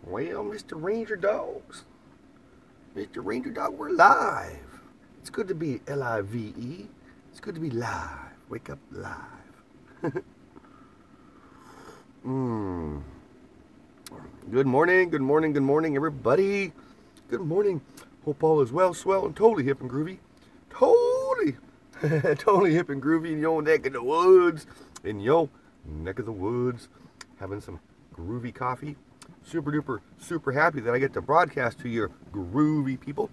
Well, Mr. Ranger Dogs. Mr. Ranger Dog, we're live. It's good to be L-I-V-E. It's good to be live. Wake up live. Good morning, everybody. Good morning. Hope all is well, swell, and totally hip and groovy. Totally hip and groovy in your neck of the woods. Having some groovy coffee. Super duper, super happy that I get to broadcast to you groovy people.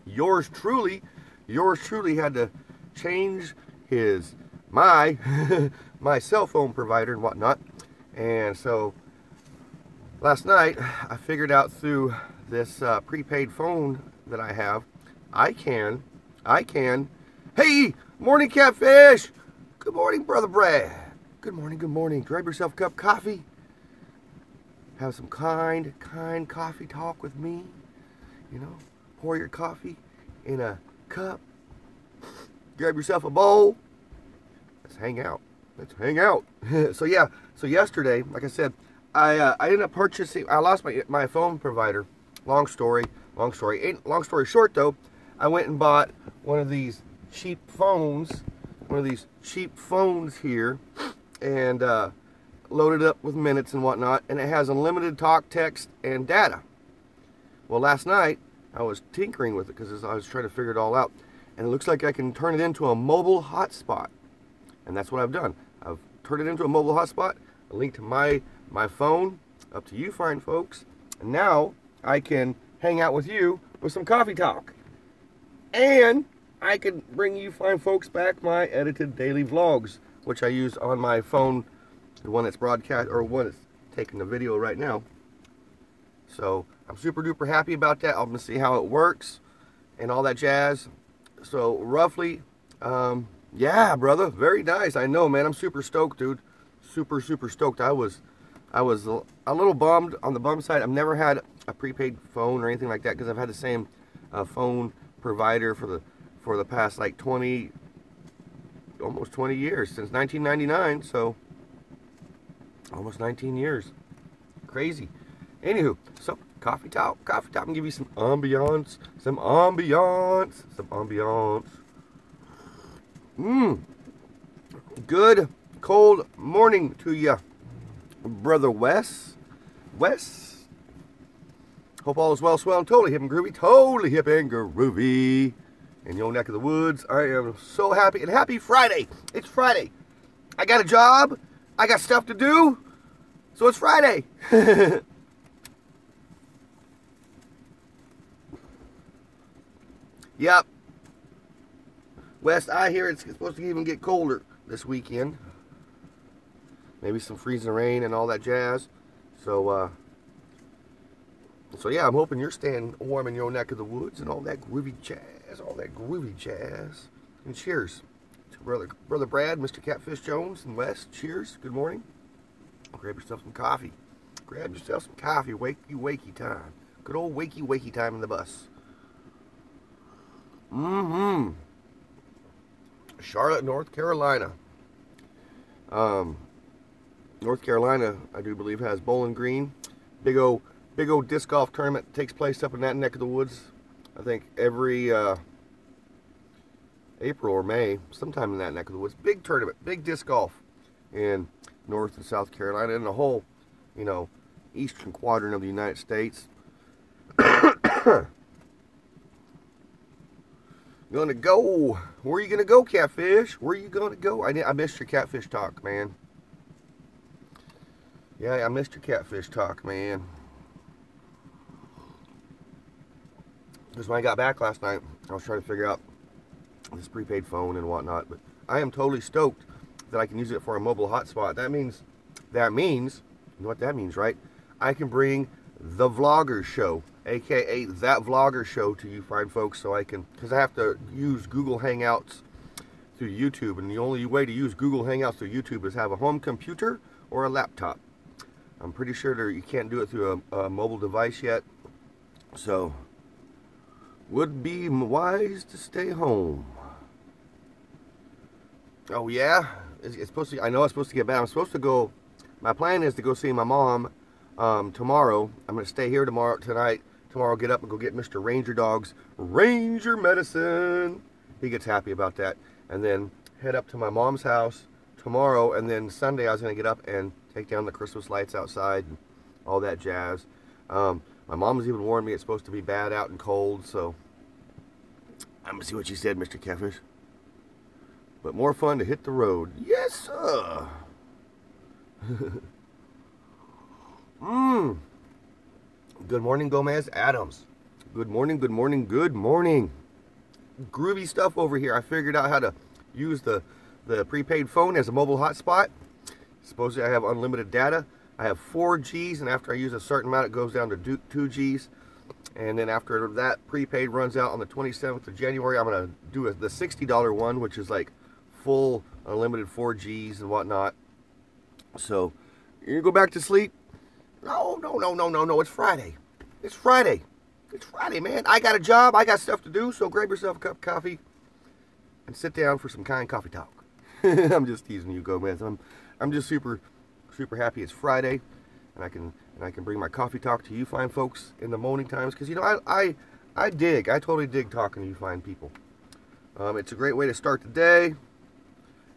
Yours truly had to change my my cell phone provider and whatnot. And so last night I figured out through this prepaid phone that I have, I can, hey, morning Catfish, good morning Brother Brad, good morning, grab yourself a cup of coffee, have some kind coffee talk with me, pour your coffee in a cup, grab yourself a bowl, let's hang out. So yesterday, like I said, I ended up purchasing, I lost my phone provider. Long story short though, I went and bought one of these cheap phones here, and loaded up with minutes and whatnot, and it has unlimited talk, text, and data. Well, last night I was tinkering with it because I was trying to figure it all out, and it looks like I can turn it into a mobile hotspot, and that's what I've done. I've turned it into a mobile hotspot, linked my phone up to you fine folks, and now I can hang out with you with some coffee talk, and I can bring you fine folks back my edited daily vlogs, which I use on my phone, the one that's broadcast, or one that's taking the video right now. So I'm super duper happy about that. I'm gonna see how it works and all that jazz. So roughly, yeah, brother, very nice. I know, man. I'm super stoked, dude. Super stoked. I was a little bummed on the bum side. I've never had a prepaid phone or anything like that because I've had the same phone provider for the past like almost 20 years, since 1999. So almost 19 years. Crazy. Anywho, so coffee talk and give you some ambiance. Good cold morning to you, Brother Wes. Hope all is well, swell, and totally hip and groovy. In your neck of the woods. I am so happy, and happy Friday. It's Friday. I got a job. I got stuff to do. So it's Friday. Yep. West, I hear it's supposed to even get colder this weekend. Maybe some freezing rain and all that jazz. So yeah, I'm hoping you're staying warm in your neck of the woods and all that groovy jazz. And cheers to Brother Brad, Mr. Catfish Jones, and Wes. Cheers. Good morning. Grab yourself some coffee. Wakey time. Good old wakey time in the bus. Charlotte, North Carolina. North Carolina, I do believe, has Bowling Green. Big old disc golf tournament takes place up in that neck of the woods. I think every April or May, sometime in that neck of the woods. Big tournament, big disc golf in North and South Carolina, and the whole, eastern quadrant of the United States. Gonna go. Where are you gonna go, Catfish? Where are you gonna go? I missed your catfish talk, man. Yeah, I missed your catfish talk, man. Because when I got back last night, I was trying to figure out this prepaid phone and whatnot. But I am totally stoked that I can use it for a mobile hotspot. That means, you know what that means, right? I can bring the Vlogger Show, aka That Vlogger Show, to you fine folks, so I can, because I have to use Google Hangouts through YouTube, and the only way to use Google Hangouts through YouTube is have a home computer or a laptop. I'm pretty sure you can't do it through a mobile device yet, so would be wise to stay home. Oh yeah, it's supposed to. I know it's supposed to get bad. I'm supposed to go. My plan is to go see my mom tomorrow. I'm going to stay here tonight. Tomorrow, get up and go get Mr. Ranger Dog's Ranger medicine. He gets happy about that. And then head up to my mom's house tomorrow. And then Sunday, I was going to get up and take down the Christmas lights outside and all that jazz. My mom's even warned me it's supposed to be bad out and cold, so I'm going to see what she said, Mr. Catfish. But more fun to hit the road. Yes, sir. Good morning, Gomez Adams. Good morning, good morning, good morning. Groovy stuff over here. I figured out how to use the prepaid phone as a mobile hotspot. Supposedly I have unlimited data. I have 4 Gs, and after I use a certain amount, it goes down to 2 Gs. And then after that prepaid runs out on the 27th of January, I'm going to do the $60 one, which is like full unlimited 4 Gs and whatnot. So, you go back to sleep? No, it's Friday. It's Friday. It's Friday, man. I got a job. I got stuff to do, so grab yourself a cup of coffee and sit down for some kind coffee talk. I'm just teasing you, Gomez. I'm just super happy it's Friday, and I can bring my coffee talk to you fine folks in the morning times, because you know I totally dig talking to you fine people. It's a great way to start the day, and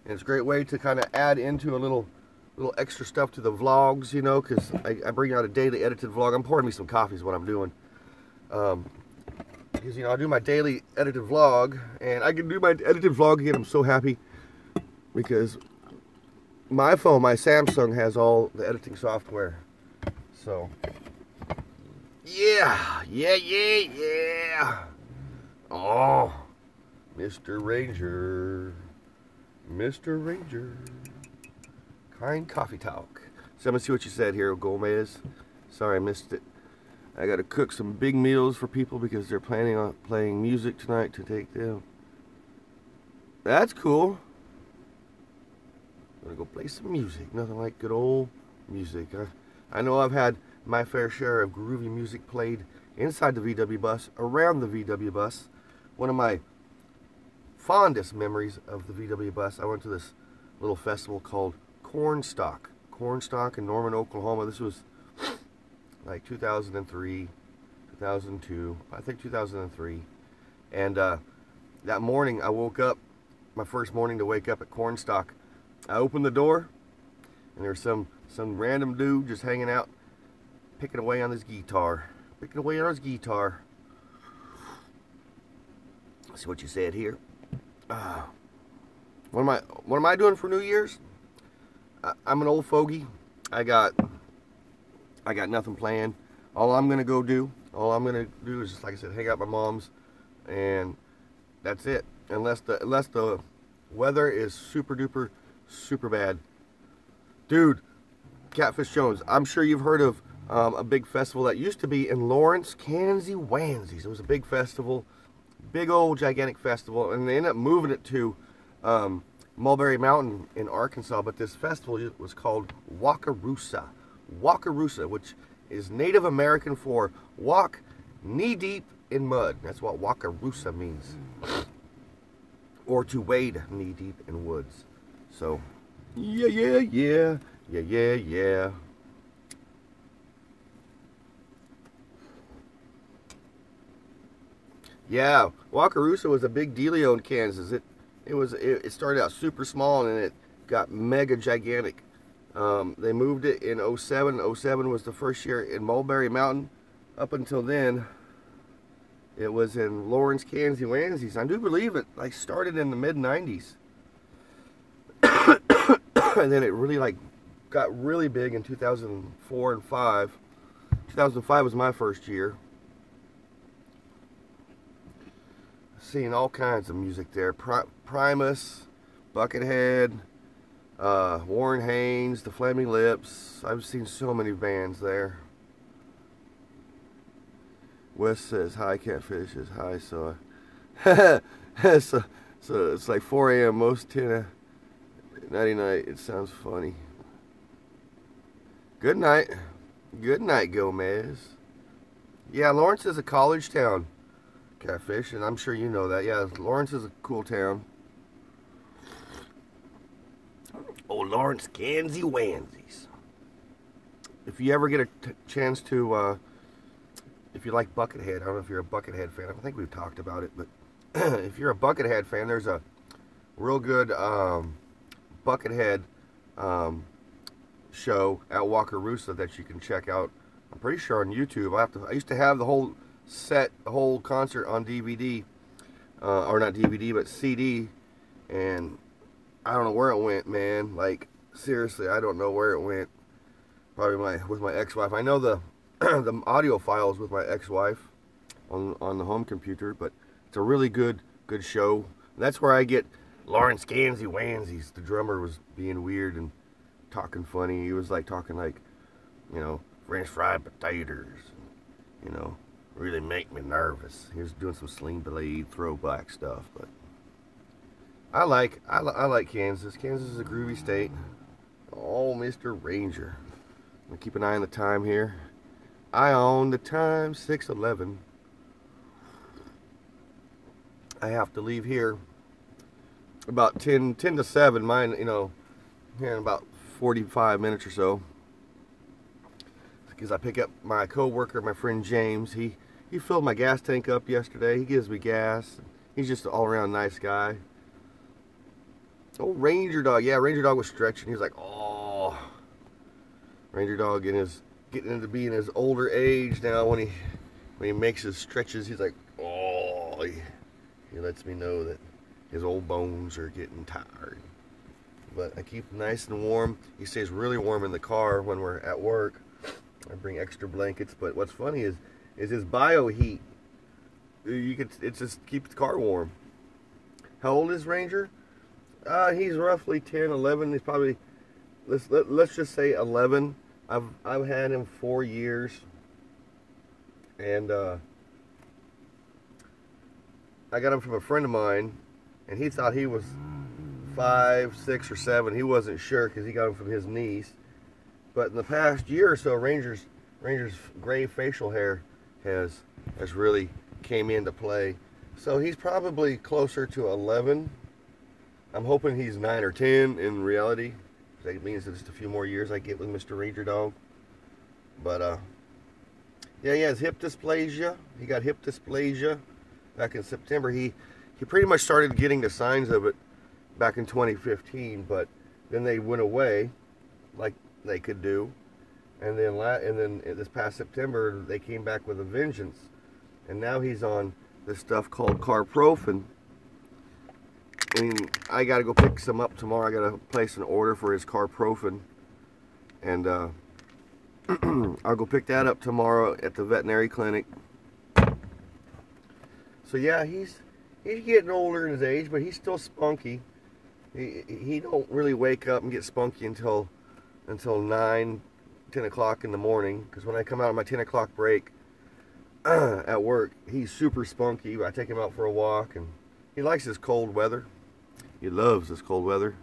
it's a great way to kind of add into a little extra stuff to the vlogs, you know, because I bring out a daily edited vlog. I'm pouring me some coffee is what I'm doing, because you know I do my daily edited vlog, and I can do my edited vlog again. I'm so happy because my phone, my Samsung, has all the editing software. So, yeah. Oh, Mr. Ranger. Kind coffee talk. So I'm going to see what you said here, Gomez. Sorry I missed it. I got to cook some big meals for people because they're planning on playing music tonight to take them. That's cool. I'm gonna go play some music. Nothing like good old music. I know I've had my fair share of groovy music played inside the VW bus, around the VW bus. One of my fondest memories of the VW bus, I went to this little festival called Cornstalk in Norman, Oklahoma. This was like 2003, 2002, I think 2003. And that morning I woke up, my first morning to wake up at Cornstalk. I opened the door, and there's some random dude just hanging out, picking away on his guitar. Let's see what you said here. What am I doing for New Year's? I'm an old fogey. I got nothing planned. All I'm gonna do is just, like I said, hang out at my mom's, and that's it. Unless the weather is super duper super bad. Dude, Catfish Jones, I'm sure you've heard of a big festival that used to be in Lawrence, Kansas, Wansies. It was a big festival, big old gigantic festival, and they ended up moving it to Mulberry Mountain in Arkansas. But this festival was called Wakarusa, which is Native American for walk knee deep in mud. That's what Wakarusa means, or to wade knee deep in woods. So, yeah. Yeah, Wakarusa was a big dealio in Kansas. It started out super small, and it got mega gigantic. They moved it in 07. 07 was the first year in Mulberry Mountain. Up until then, it was in Lawrence, Kansas, Wansies. I do believe it started in the mid-90s. And then it really got really big in 2004 and 5. 2005 was my first year. Seeing all kinds of music there. Primus, Buckethead, Warren Haynes, The Flaming Lips. I've seen so many bands there. Wes says hi, Catfish says hi, so so it's like 4 a.m. most 10 nighty night. It sounds funny. Good night, Gomez. Yeah, Lawrence is a college town, Catfish, and I'm sure you know that. Yeah, Lawrence is a cool town. Oh, Lawrence, Kansas, Wansies. if you ever get a chance to, if you like Buckethead, I don't know if you're a Buckethead fan. I think we've talked about it, but if you're a Buckethead fan, there's a real good Buckethead show at Wakarusa that you can check out. I'm pretty sure on YouTube. I used to have the whole set, the whole concert on DVD, or not DVD, but CD, and I don't know where it went, man. Like, seriously, I don't know where it went. Probably with my ex-wife. I know the the audio files with my ex-wife on the home computer, but it's a really good show. And that's where I get Lawrence Gansey Wansies. The drummer was being weird and talking funny. He was like talking like, you know, French fried potatoes, you know, really make me nervous. He was doing some Sling Blade throwback stuff, but I like Kansas. Kansas is a groovy state. Oh, Mr. Ranger. I'm gonna keep an eye on the time here. I own the time, 6:11. I have to leave here about 10 to 7. Mine, you know, here in about 45 minutes or so. Because I pick up my co-worker, my friend James. He filled my gas tank up yesterday. He gives me gas. He's just an all-around nice guy. Oh, Ranger Dog. Yeah, Ranger Dog was stretching. He was like, oh. Ranger Dog getting into being his older age now. When he makes his stretches, he's like, oh. He lets me know that his old bones are getting tired. But I keep him nice and warm. He stays really warm in the car when we're at work. I bring extra blankets. But what's funny is his bio heat. It just keeps the car warm. How old is Ranger? He's roughly 10, 11. He's probably, let's just say 11. I've had him 4 years, and I got him from a friend of mine, and he thought he was 5, 6, or 7. He wasn't sure because he got him from his niece. But in the past year or so, Ranger's gray facial hair has really came into play. So he's probably closer to 11. I'm hoping he's 9 or 10 in reality. That means that just a few more years I get with Mr. Ranger Dog. But yeah, he has hip dysplasia. He got hip dysplasia back in September. He pretty much started getting the signs of it back in 2015, but then they went away, like they could do, and then this past September they came back with a vengeance, and now he's on this stuff called Carprofen. I mean, I gotta go pick some up tomorrow. I gotta place an order for his Carprofen, and I'll go pick that up tomorrow at the veterinary clinic. So yeah, he's getting older in his age, but he's still spunky. He don't really wake up and get spunky until 9, 10 o'clock in the morning. Because when I come out on my 10 o'clock break at work, he's super spunky. I take him out for a walk, and he likes this cold weather. He loves this cold weather.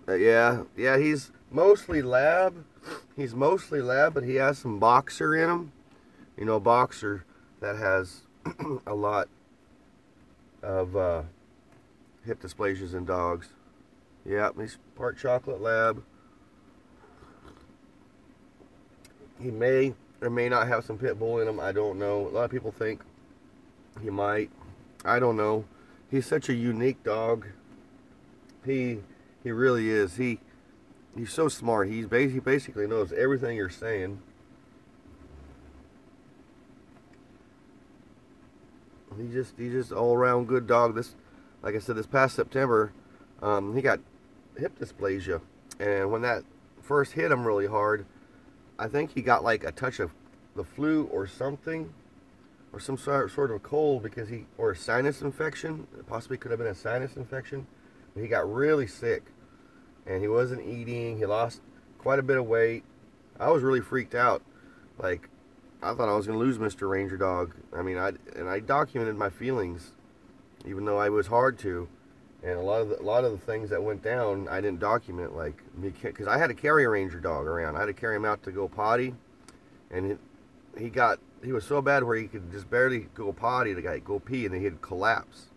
Yeah, he's mostly lab. But he has some boxer in him. You know, boxer that has a lot of hip dysplasias in dogs. Yeah, he's part chocolate lab. He may or may not have some pit bull in him. I don't know. A lot of people think he might. I don't know. He's such a unique dog. He really is. He's so smart. He basically knows everything you're saying. He's just all around good dog. Like I said, this past September, he got hip dysplasia, and when that first hit him really hard, I think he got like a touch of the flu or something, or some sort of cold or a sinus infection. It possibly could have been a sinus infection. But he got really sick, and he wasn't eating. He lost quite a bit of weight. I was really freaked out. Like, I thought I was going to lose Mr. Ranger Dog. I mean, I documented my feelings, even though I was hard to. And a lot of the things that went down, I didn't document, like, because I had to carry a Ranger Dog around. I had to carry him out to go potty, and he was so bad where he could just barely go potty, go pee, and then he'd collapse.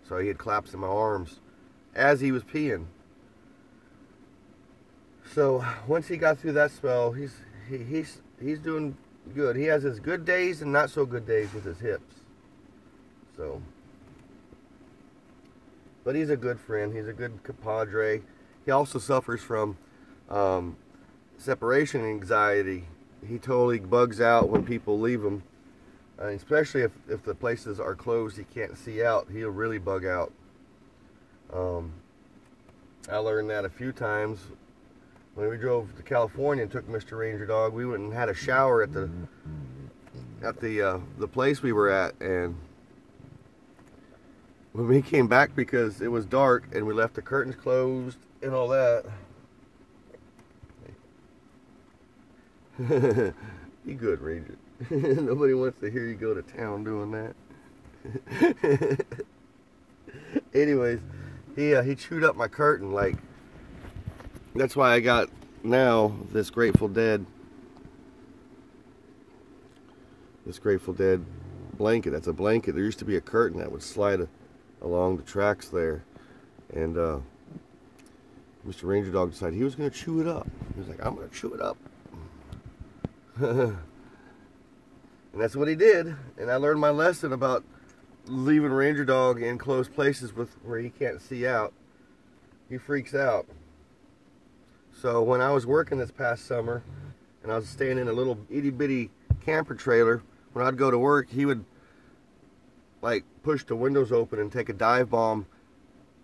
So he'd collapse in my arms as he was peeing. So once he got through that spell, he's doing good. He has his good days and not so good days with his hips. So, but he's a good friend. He's a good compadre. He also suffers from separation anxiety. He totally bugs out when people leave him, especially if the places are closed. He can't see out. He'll really bug out. I learned that a few times when we drove to California and took Mr. Ranger Dog. We went and had a shower at the place we were at, and when we came back, because it was dark and we left the curtains closed and all that. Be good, Ranger. Nobody wants to hear you go to town doing that. Anyways, he chewed up my curtain. Like, that's why I got now this Grateful Dead blanket. That's a blanket. There used to be a curtain that would slide along the tracks there, and Mr. Ranger Dog decided he was going to chew it up. He was like, I'm going to chew it up. And that's what he did. And I learned my lesson about leaving Ranger Dog in closed places where he can't see out. He freaks out. So when I was working this past summer, and I was staying in a little itty bitty camper trailer, when I'd go to work, he would like push the windows open and take a dive bomb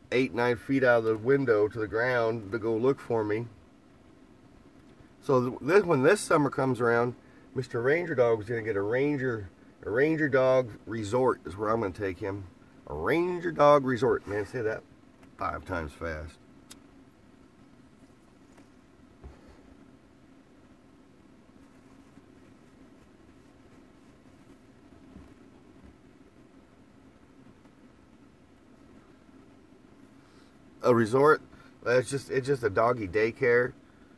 8-9 feet out of the window to the ground to go look for me. So when this summer comes around, Mr. Ranger Dog is going to get a Ranger Dog Resort is where I'm going to take him. A Ranger Dog Resort. Man, say that 5 times fast. A resort, it's just a doggy daycare.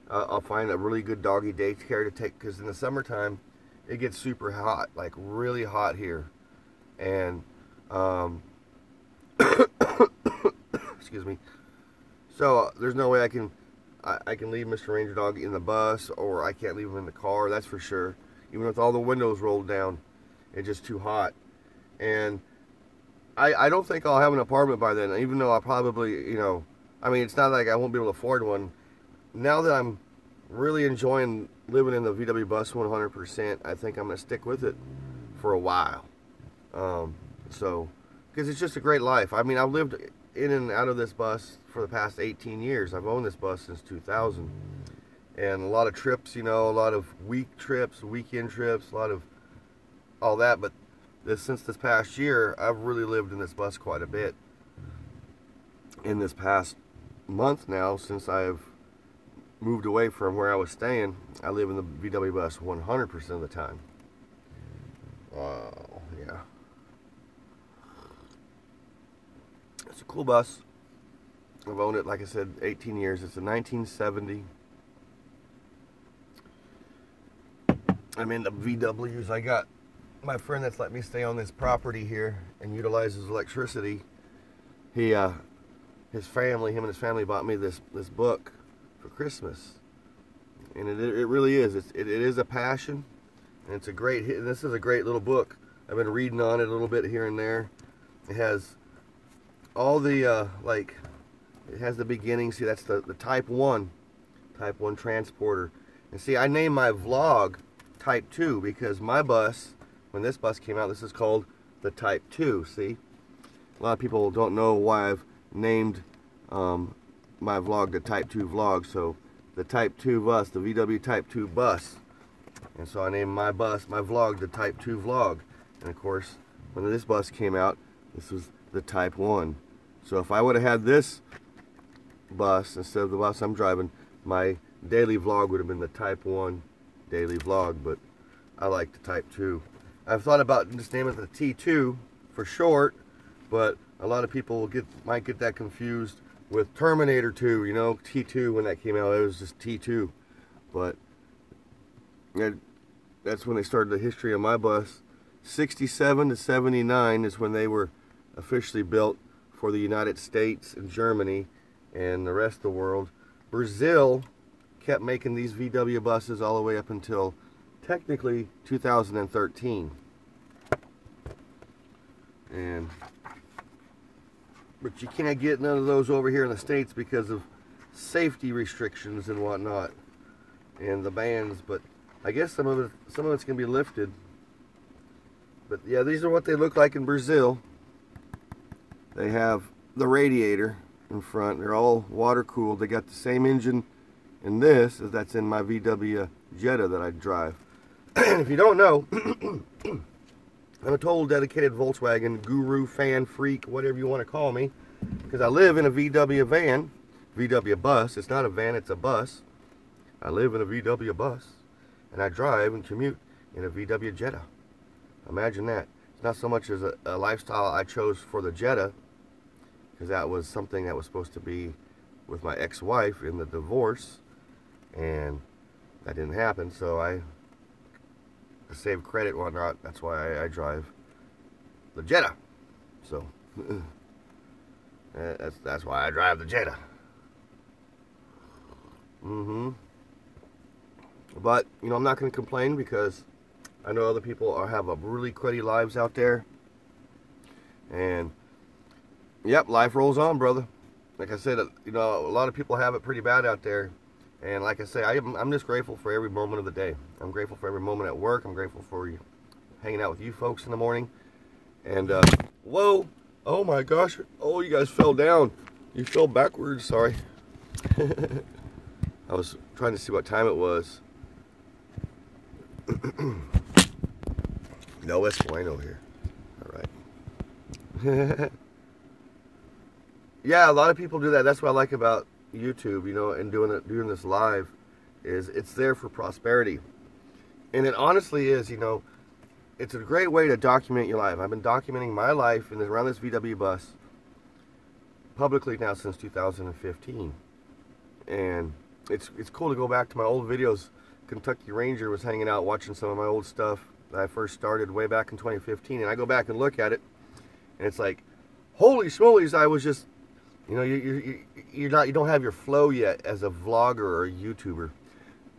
I'll find a really good doggy daycare to take, because in the summertime it gets super hot, like really hot here, and excuse me. So there's no way I can leave Mr. Ranger Dog in the bus, or I can't leave him in the car. That's for sure. Even with all the windows rolled down, it's just too hot, and I don't think I'll have an apartment by then, even though I'll probably, I mean, it's not like I won't be able to afford one. Now that I'm really enjoying living in the VW bus 100%, I think I'm going to stick with it for a while. Because it's just a great life. I mean, I've lived in and out of this bus for the past 18 years. I've owned this bus since 2000. And a lot of trips, a lot of weekend trips, a lot of all that. But since this past year, I've really lived in this bus quite a bit. In this past month now, since I've moved away from where I was staying, I live in the VW bus 100% of the time. Yeah. It's a cool bus. I've owned it, like I said, 18 years. It's a 1970. I'm into VWs. I got my friend that's let me stay on this property here and utilizes electricity. Him and his family bought me this book for Christmas, and it really is. It is a passion, and it's a great. This is a great little book. I've been reading on it a little bit here and there. It has all the it has the beginning. See, that's the Type 1 transporter. And see, I named my vlog Type 2 because my bus, when this bus came out, this is called the Type 2. See, a lot of people don't know why I've named my vlog the Type 2 vlog. So the Type 2 bus, the VW Type 2 bus, and so I named my vlog the Type 2 vlog. And of course, when this bus came out, this was the Type 1. So if I would have had this bus instead of the bus I'm driving, my daily vlog would have been the Type 1 daily vlog, but I like the Type 2. I've thought about just naming it the T2 for short, but a lot of people might get that confused with Terminator 2, T2 when that came out, it was just T2. But that's when they started the history of my bus. 67 to 79 is when they were officially built for the United States and Germany and the rest of the world. Brazil kept making these VW buses all the way up until technically 2013. But you can't get none of those over here in the States because of safety restrictions and whatnot, and the bans. But I guess some of it's gonna be lifted. But yeah, these are what they look like in Brazil. They have the radiator in front. They're all water cooled. They got the same engine in this as that's in my VW Jetta that I drive. And if you don't know, I'm a total dedicated Volkswagen guru, fan, freak, whatever you want to call me, because I live in a VW van, VW bus. It's not a van, it's a bus. I live in a VW bus, and I drive and commute in a VW Jetta. Imagine that. It's not so much as a lifestyle I chose for the Jetta, because that was something that was supposed to be with my ex-wife in the divorce, and that didn't happen, so to save credit and whatnot, that's why I drive the Jetta. So that's why I drive the Jetta. But you know, I'm not going to complain because I know other people have a really cruddy lives out there, and yep, life rolls on, brother. Like I said, you know, a lot of people have it pretty bad out there. And like I say, I'm just grateful for every moment of the day. I'm grateful for every moment at work. I'm grateful for you hanging out with you folks in the morning. And, whoa, oh my gosh. Oh, you guys fell down. You fell backwards, sorry. I was trying to see what time it was. No Espueno here. All right. Yeah, a lot of people do that. That's what I like about YouTube, you know, and doing this live, is it's there for prosperity. And it honestly is, you know, it's a great way to document your life. I've been documenting my life around this VW bus publicly now since 2015. And it's cool to go back to my old videos. Kentucky Ranger was hanging out watching some of my old stuff that I first started way back in 2015, and I go back and look at it, and it's like, holy smolies, I was just, you know, you don't have your flow yet as a vlogger or a YouTuber.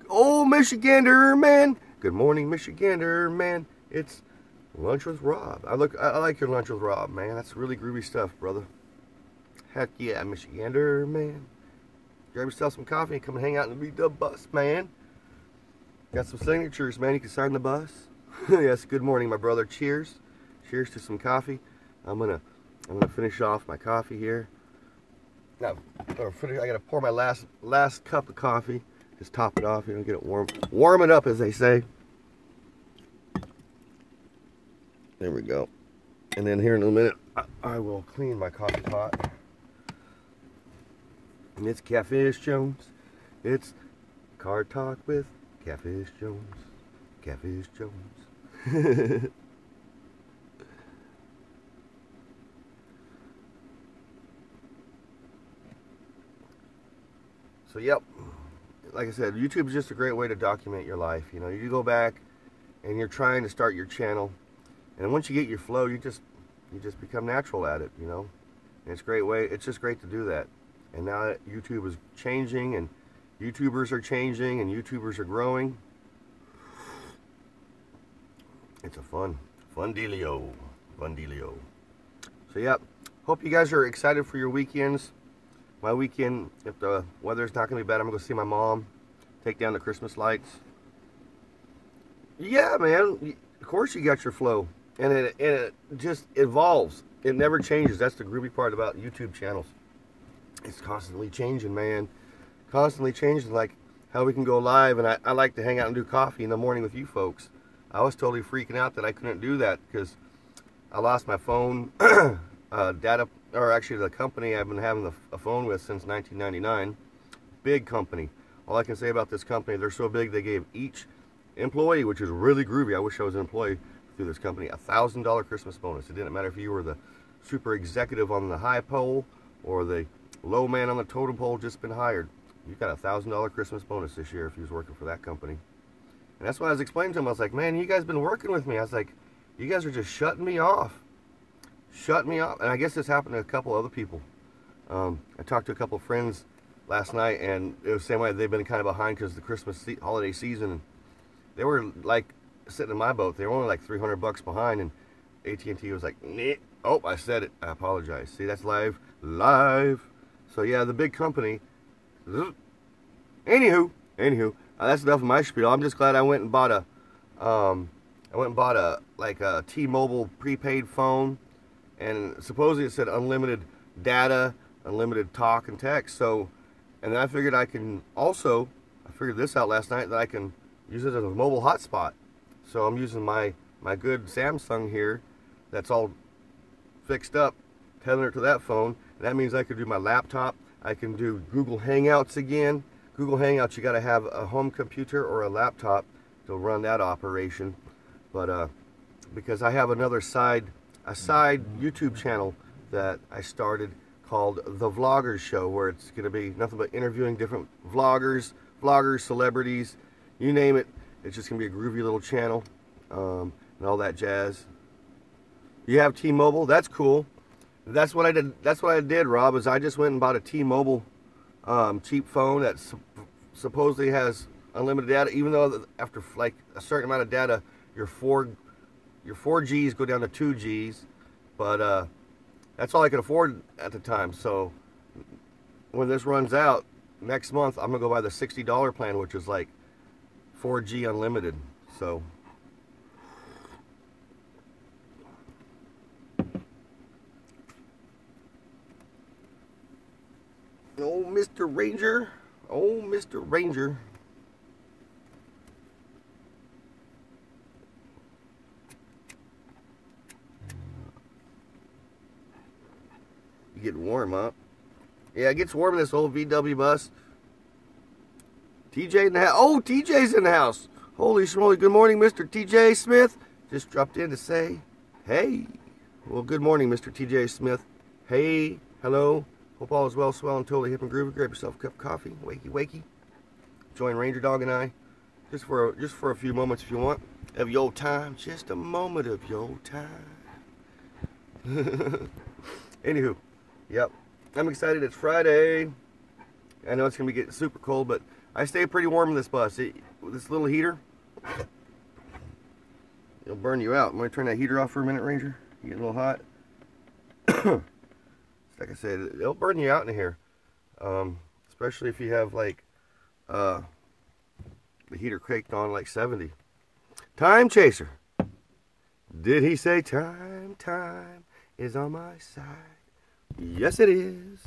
Oh, Michigander man, good morning, Michigander man. It's Lunch with Rob. I like your Lunch with Rob, man. That's really groovy stuff, brother. Heck yeah, Michigander man. Grab yourself some coffee and come and hang out in the VW bus, man. Got some signatures, man. You can sign the bus. Yes. Good morning, my brother. Cheers. Cheers to some coffee. I'm gonna finish off my coffee here. Now, I gotta pour my last cup of coffee. Just top it off, you know, get it warm it up, as they say. There we go. And then here in a minute, I will clean my coffee pot. And it's Catfish Jones. It's Car Talk with Catfish Jones. Catfish Jones. So yep, like I said, YouTube is just a great way to document your life. You know, you go back and you're trying to start your channel, and once you get your flow, you just become natural at it. You know, and it's a great way. It's just great to do that. And now that YouTube is changing, and YouTubers are changing, and YouTubers are growing, it's a fun dealio, So yep, hope you guys are excited for your weekends. My weekend, if the weather's not going to be bad, I'm going to go see my mom, take down the Christmas lights. Yeah, man, of course you got your flow. And it just evolves. It never changes. That's the groovy part about YouTube channels. It's constantly changing, man. Constantly changing, like how we can go live. And I like to hang out and do coffee in the morning with you folks. I was totally freaking out that I couldn't do that because I lost my phone data. Or actually the company I've been having a phone with since 1999, big company. All I can say about this company, they're so big they gave each employee, which is really groovy, I wish I was an employee through this company, $1,000 Christmas bonus. It didn't matter if you were the super executive on the high pole or the low man on the totem pole just been hired. You got $1,000 Christmas bonus this year if you was working for that company. And that's why I was explaining to him. I was like, man, you guys been working with me. I was like, you guys are just shutting me off. And I guess this happened to a couple other people. I talked to a couple of friends last night, and it was the same way. They've been kind of behind because the holiday season. They were like sitting in my boat. They were only like $300 behind, and AT&T was like, nah. Oh, I said it. I apologize. See, that's live. So yeah, the big company. Anywho, that's enough of my spiel. I'm just glad I went and bought a T-Mobile prepaid phone, and supposedly it said unlimited data, unlimited talk and text. So, and then I figured I figured this out last night, that I can use it as a mobile hotspot. So I'm using my good Samsung here, that's all fixed up, tethering it to that phone. And that means I could do my laptop. I can do Google Hangouts again. Google Hangouts, you got to have a home computer or a laptop to run that operation. But because I have a side YouTube channel that I started called The Vloggers Show, where it's going to be nothing but interviewing different vloggers, celebrities, you name it. It's just going to be a groovy little channel, and all that jazz. You have T-Mobile, that's cool. That's what I did, Rob, is I just went and bought a T-Mobile cheap phone that supposedly has unlimited data, even though after like a certain amount of data, your 4Gs go down to 2Gs. But that's all I could afford at the time. So when this runs out next month, I'm gonna go buy the $60 plan, which is like 4G unlimited. So Mr. Ranger. Oh, Mr. Ranger. You get warm, huh? Yeah, it gets warm in this old VW bus. TJ in the house. Oh, TJ's in the house. Holy schmoly. Good morning, Mr. TJ Smith. Just dropped in to say, hey. Well, good morning, Mr. TJ Smith. Hey, hello. Hope all is well, swell, and totally hip and groovy. Grab yourself a cup of coffee. Wakey. Join Ranger Dog and I just for a few moments if you want of your time. Just a moment of your time. Anywho, yep. I'm excited. It's Friday. I know it's gonna be getting super cold, but I stay pretty warm in this bus. With this little heater, it'll burn you out. I'm gonna turn that heater off for a minute, Ranger. You get a little hot. Like I said, it'll burn you out in here, especially if you have like the heater cranked on like 70. Time Chaser. Did he say time is on my side? Yes, it is.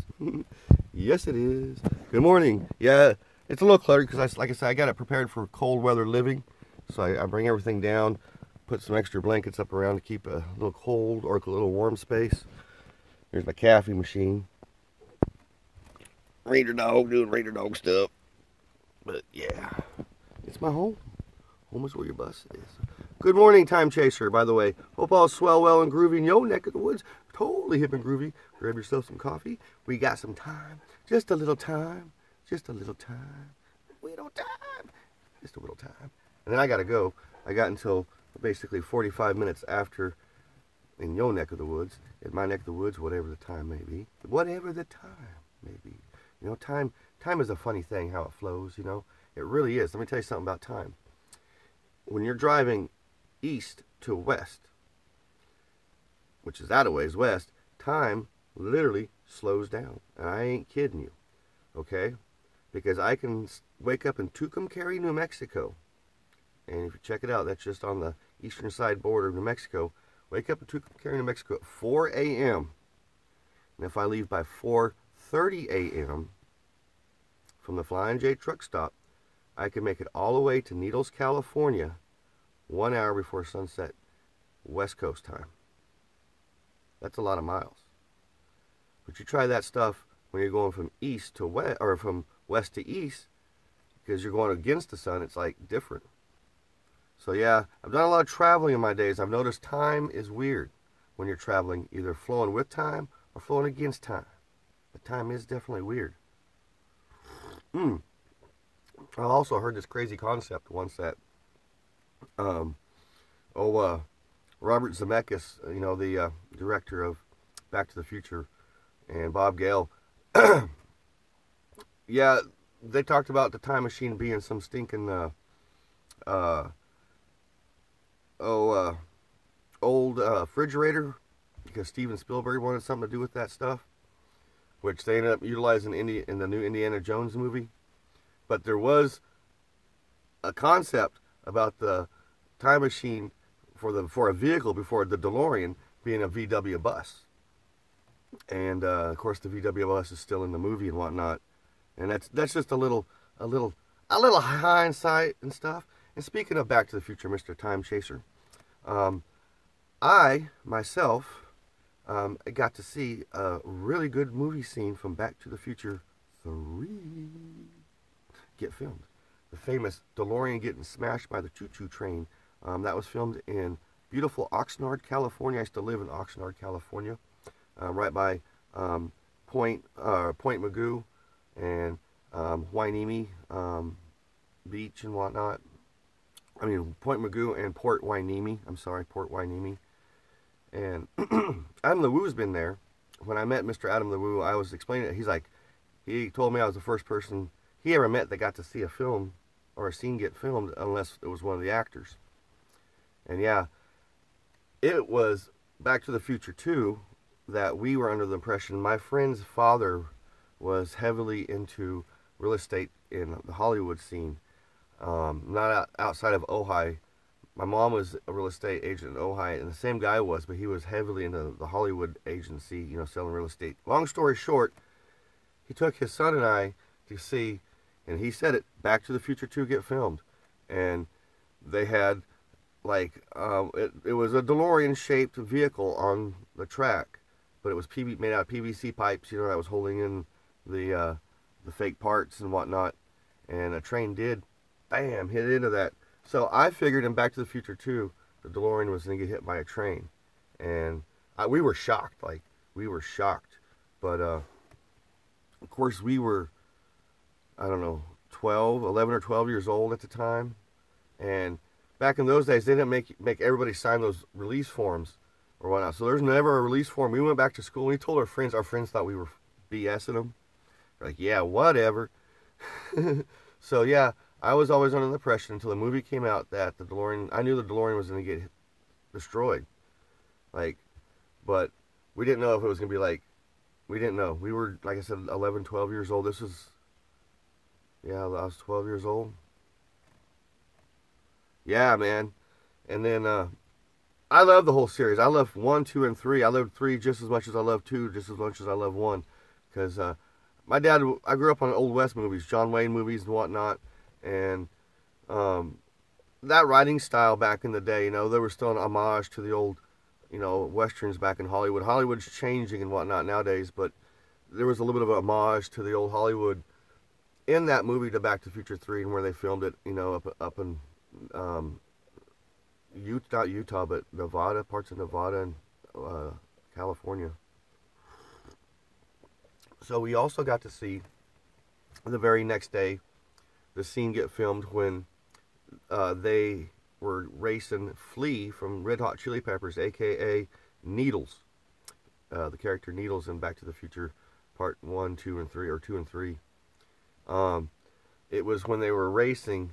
Yes, it is. Good morning. Yeah, it's a little cluttered because, like I said, I got it prepared for cold weather living. So I bring everything down, put some extra blankets up around to keep a little cold or a little warm space. Here's my coffee machine. Ranger Dog doing Ranger Dog stuff. But yeah, it's my home. Home is where your bus is. Good morning, Time Chaser, by the way. Hope all swell, well, and groovy in your neck of the woods. Totally hip and groovy. Grab yourself some coffee. We got some time. Just a little time. Just a little time. We don't time. Just a little time. And then I got to go. I got until basically 45 minutes after in your neck of the woods, in my neck of the woods, whatever the time may be. Whatever the time may be. You know, time is a funny thing, how it flows, you know. It really is. Let me tell you something about time. When you're driving east to west, which is out of ways west, time literally slows down. And I ain't kidding you, okay? Because I can wake up in Tucumcari, New Mexico. And if you check it out, that's just on the eastern side border of New Mexico. Wake up in Tucumcari, New Mexico at 4 a.m. And if I leave by 4:30 a.m. from the Flying J truck stop, I can make it all the way to Needles, California, 1 hour before sunset, West Coast time. That's a lot of miles. But you try that stuff when you're going from east to west, or from west to east, because you're going against the sun, it's like different. So yeah, I've done a lot of traveling in my days. I've noticed time is weird when you're traveling, either flowing with time or flowing against time. But time is definitely weird. I also heard this crazy concept once that, Robert Zemeckis, you know, the director of Back to the Future, and Bob Gale, Yeah, they talked about the time machine being some stinking uh, oh old refrigerator because Steven Spielberg wanted something to do with that stuff, which they ended up utilizing in the new Indiana Jones movie. But there was a concept about the time machine for a vehicle before the DeLorean being a VW bus, and of course the VW bus is still in the movie and whatnot, and that's just a little a little hindsight and stuff. And speaking of Back to the Future, Mr. Time Chaser, um, I myself got to see a really good movie scene from Back to the Future 3 get filmed. The famous DeLorean getting smashed by the choo-choo train. That was filmed in beautiful Oxnard, California. I used to live in Oxnard, California, right by Point Mugu and Hueneme Beach and whatnot. I mean, Point Mugu and Port Hueneme. I'm sorry, Port Hueneme. And Adam LeWoo's been there. When I met Mr. Adam LeWoo, I was explaining it. He told me I was the first person he ever met that got to see a film or a scene get filmed unless it was one of the actors. And yeah, it was Back to the Future 2 that we were under the impression my friend's father was heavily into real estate in the Hollywood scene. Not outside of Ojai. My mom was a real estate agent in Ojai, and the same guy was, but he was heavily into the Hollywood agency, selling real estate. Long story short, he took his son and I to see, and he said it, Back to the Future 2 get filmed. And they had, it was a DeLorean-shaped vehicle on the track, but it was made out of PVC pipes, that was holding in the fake parts and whatnot. And a train did, bam, hit into that. So I figured in Back to the Future 2, the DeLorean was going to get hit by a train. And we were shocked. We were shocked. But, of course, we were, I don't know, 11 or 12 years old at the time. And back in those days, they didn't make everybody sign those release forms or whatnot. So there's never a release form. We went back to school and we told our friends thought we were BSing them. They're like, yeah, whatever. So, yeah. I was always under the impression until the movie came out that the DeLorean, I knew the DeLorean was going to get destroyed. But we didn't know if it was going to be we didn't know. We were, like I said, 11, 12 years old. I was 12 years old. Yeah, man. And then, I love the whole series. I love 1, 2, and 3. I love 3 just as much as I love 2, just as much as I love 1. Because, my dad, I grew up on Old West movies, John Wayne movies and whatnot. And that writing style back in the day, there was still an homage to the old, westerns back in Hollywood. Hollywood's changing and whatnot nowadays, but there was a little bit of a homage to the old Hollywood in that movie to Back to the Future 3 and where they filmed it, up in not Utah, but Nevada, parts of Nevada and California. So we also got to see the very next day the scene get filmed when they were racing Flea from Red Hot Chili Peppers, a.k.a. Needles. The character Needles in Back to the Future Part 1, 2, and 3, or 2 and 3. It was when they were racing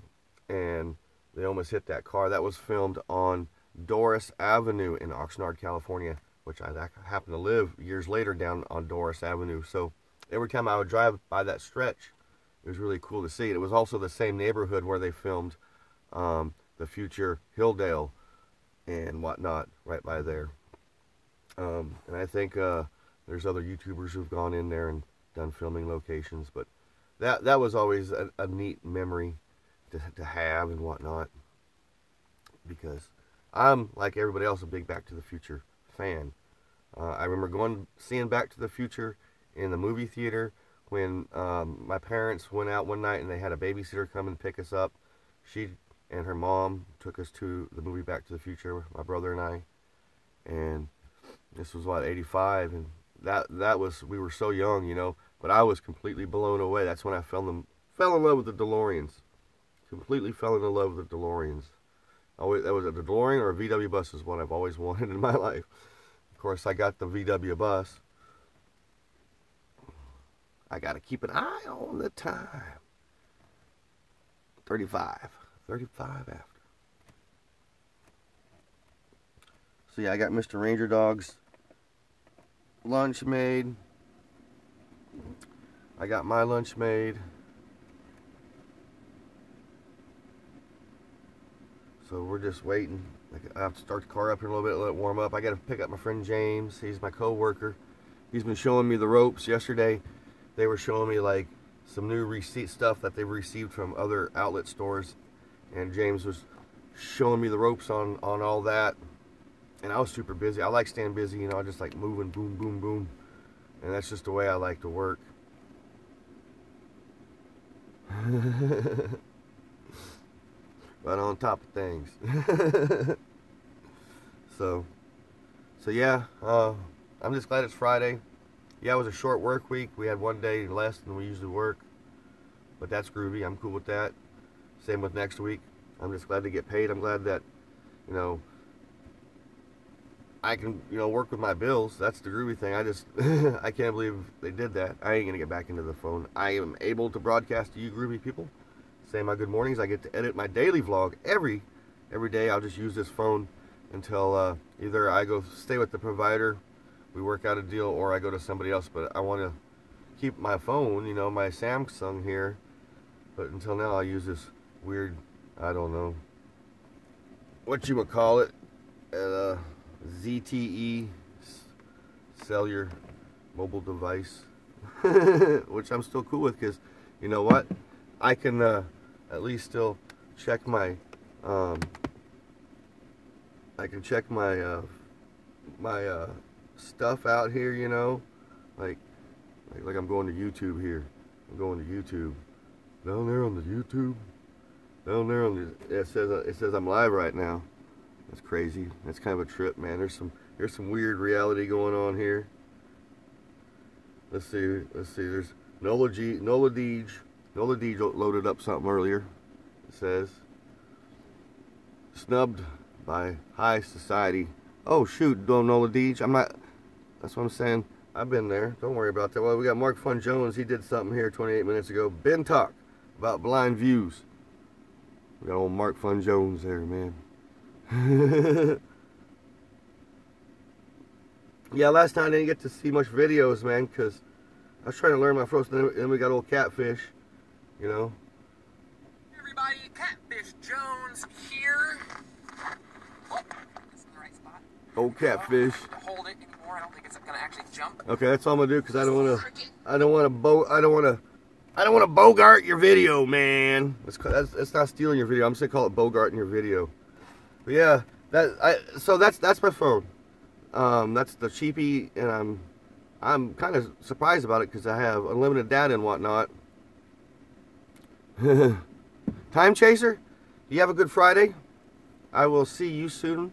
and they almost hit that car. That was filmed on Doris Avenue in Oxnard, California, which I happened to live years later down on Doris Avenue. So every time I would drive by that stretch, it was really cool to see. It was also the same neighborhood where they filmed the future Hilldale and whatnot right by there. And I think there's other YouTubers who've gone in there and done filming locations. But that was always a neat memory to have and whatnot. Because I'm, like everybody else, a big Back to the Future fan. I remember seeing Back to the Future in the movie theater when my parents went out one night and they had a babysitter come and pick us up. She and her mom took us to the movie Back to the Future, my brother and I. And this was, 85, and that was, we were so young, but I was completely blown away. That's when I fell in love with the DeLoreans. Completely fell in love with the DeLoreans. That was a DeLorean or a VW bus is what I've always wanted in my life. Of course, I got the VW bus. I got to keep an eye on the time. 35. 35 after. So yeah, I got Mr. Ranger Dog's lunch made. I got my lunch made. So we're just waiting. I have to start the car up here a little bit, let it warm up. I got to pick up my friend James. He's my co-worker. He's been showing me the ropes. Yesterday, they were showing me like some new receipt stuff that they've received from other outlet stores. And James was showing me the ropes on all that. And I was super busy. I like staying busy, you know, I just like moving, boom, boom, boom. And that's just the way I like to work. Right on top of things. so yeah, I'm just glad it's Friday. Yeah, it was a short work week. We had one day less than we usually work, but that's groovy. I'm cool with that. Same with next week. I'm just glad to get paid. I'm glad that, you know, I can, you know, work with my bills. That's the groovy thing. I just, I can't believe they did that. I ain't gonna get back into the phone. I am able to broadcast to you groovy people. Say my good mornings. I get to edit my daily vlog every day. I'll just use this phone until either I go stay with the provider, we work out a deal, or I go to somebody else. But I want to keep my phone, you know, my Samsung here. But until now, I use this weird, I don't know what you would call it, ZTE cellular mobile device, which I'm still cool with because, you know what, I can at least still check my I can check my my stuff out here, you know, like I'm going to YouTube here. I'm going to YouTube. Down there on the YouTube, down there on the, it says I'm live right now. That's crazy. That's kind of a trip, man. There's some weird reality going on here. Let's see. There's Nola Deej loaded up something earlier. It says snubbed by high society. Oh shoot, Nola Deej. I'm not. That's what I'm saying. I've been there. Don't worry about that. Well, we got Mark Fun Jones. He did something here 28 minutes ago. Ben Talk about blind views. We got old Mark Fun Jones there, man. Yeah, last night I didn't get to see much videos, man, because I was trying to learn my first. Then we got old Catfish, you know. Hey everybody, Catfish Jones here. Oh, this is the right spot. Old Catfish. To hold it anymore. I don't think it's gonna actually jump. Okay, that's all I'm gonna do because I don't want to bogart your video, man. It's not stealing your video. I'm just gonna call it bogarting your video. But yeah, so that's my phone. That's the cheapie, and I'm kind of surprised about it because I have unlimited data and whatnot. Time Chaser, you have a good Friday. I will see you soon.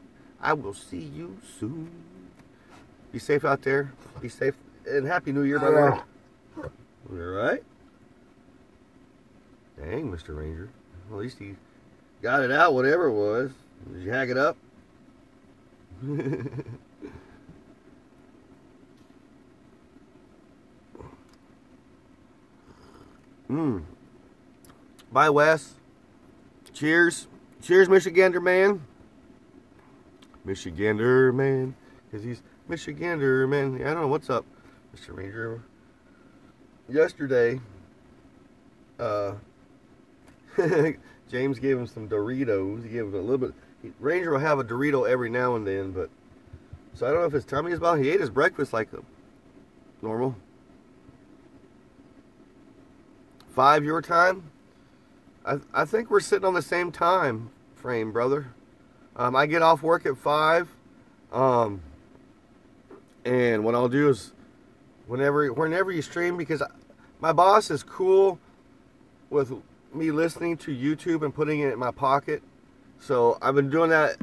Be safe out there. Be safe, and Happy New Year, by the way. All right. Dang, Mr. Ranger. Well, at least he got it out, whatever it was. Did you hack it up? Bye, Wes. Cheers. Cheers, Michigander man. Michigander man. Because he's Michigander man. I don't know what's up, Mr. Ranger. Yesterday, James gave him some Doritos. He gave him a little bit. Ranger will have a Dorito every now and then, but so I don't know if his tummy is bothering. He ate his breakfast like normal. 5 your time. I think we're sitting on the same time frame, brother. I get off work at 5, and what I'll do is whenever you stream, because my boss is cool with me listening to YouTube and putting it in my pocket. So I've been doing that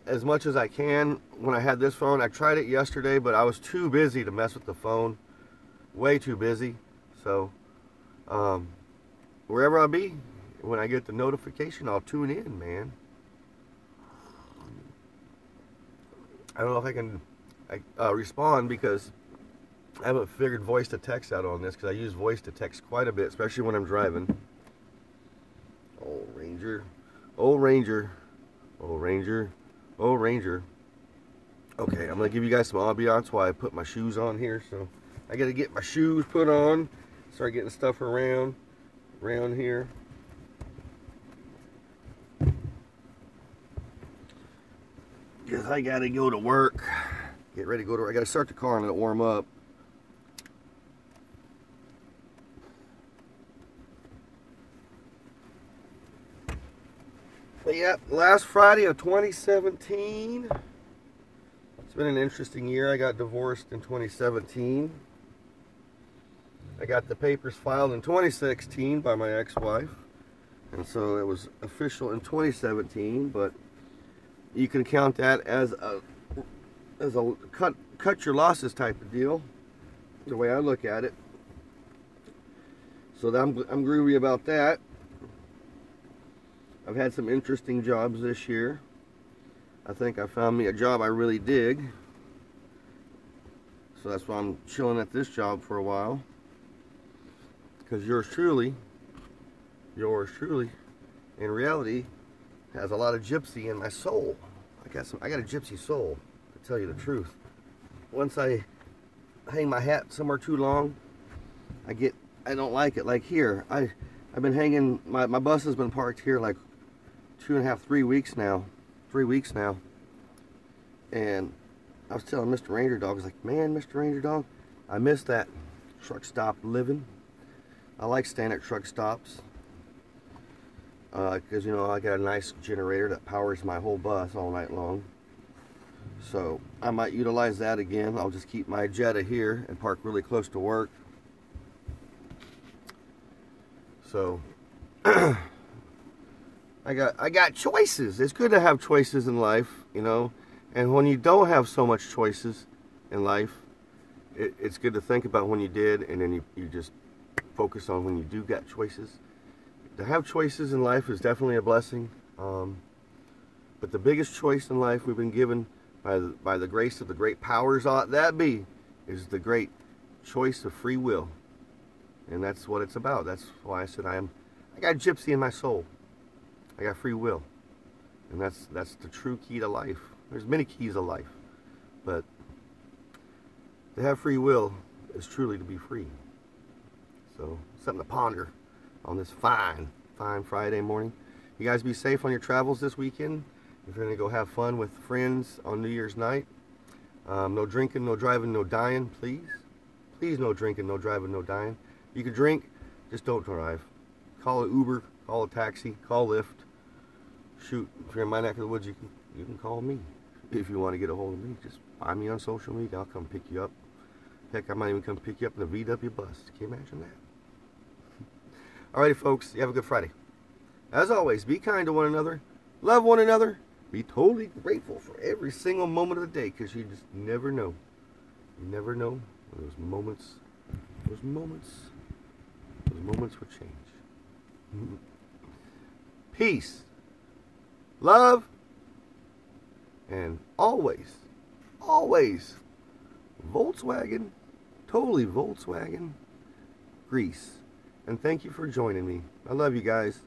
as much as I can when I had this phone. I tried it yesterday, but I was too busy to mess with the phone. Way too busy. So wherever I'll be, when I get the notification, I'll tune in, man. I don't know if I can respond because I haven't figured voice to text out on this because I use voice to text quite a bit, especially when I'm driving. Old Ranger, old Ranger, old Ranger, old Ranger. Okay, I'm gonna give you guys some ambiance while I put my shoes on here. So I gotta get my shoes put on, start getting stuff around here. Because I gotta go to work. Get ready to go to work. I gotta start the car and let it warm up. But yeah, last Friday of 2017. It's been an interesting year. I got divorced in 2017. I got the papers filed in 2016 by my ex-wife. And so it was official in 2017, but you can count that as a cut your losses type of deal, the way I look at it. So I'm groovy about that. I've had some interesting jobs this year. I think I found me a job I really dig. So that's why I'm chilling at this job for a while. Because yours truly, in reality, has a lot of gypsy in my soul. I got a gypsy soul, to tell you the truth. Once I hang my hat somewhere too long, I don't like it. Like here, I've been hanging, my bus has been parked here like 2.5, 3 weeks now. 3 weeks now. And I was telling Mr. Ranger Dog, I was like, man, Mr. Ranger Dog, I miss that truck stop living. I like staying at truck stops. Because, you know, I got a nice generator that powers my whole bus all night long. So I might utilize that again. I'll just keep my Jetta here and park really close to work. So I got choices. It's good to have choices in life, you know. And when you don't have so much choices in life, it's good to think about when you did, and then you just focus on when you do got choices. To have choices in life is definitely a blessing. But the biggest choice in life we've been given by the grace of the great powers ought that be is the great choice of free will. And that's what it's about. That's why I said I got gypsy in my soul. I got free will. And that's the true key to life. There's many keys of life. But to have free will is truly to be free. So something to ponder on this fine Friday morning. You guys be safe on your travels this weekend. If you're going to go have fun with friends on New Year's night. No drinking, no driving, no dying, please. Please no drinking, no driving, no dying. You can drink, just don't drive. Call an Uber, call a taxi, call Lyft. Shoot, if you're in my neck of the woods, you can call me. If you want to get a hold of me, just find me on social media. I'll come pick you up. Heck, I might even come pick you up in a VW bus. Can you imagine that? Alrighty, folks. You have a good Friday. As always, be kind to one another. Love one another. Be totally grateful for every single moment of the day, because you just never know. You never know when those moments will change. Peace, love, and always Volkswagen, totally Volkswagen, Grease. And thank you for joining me. I love you guys.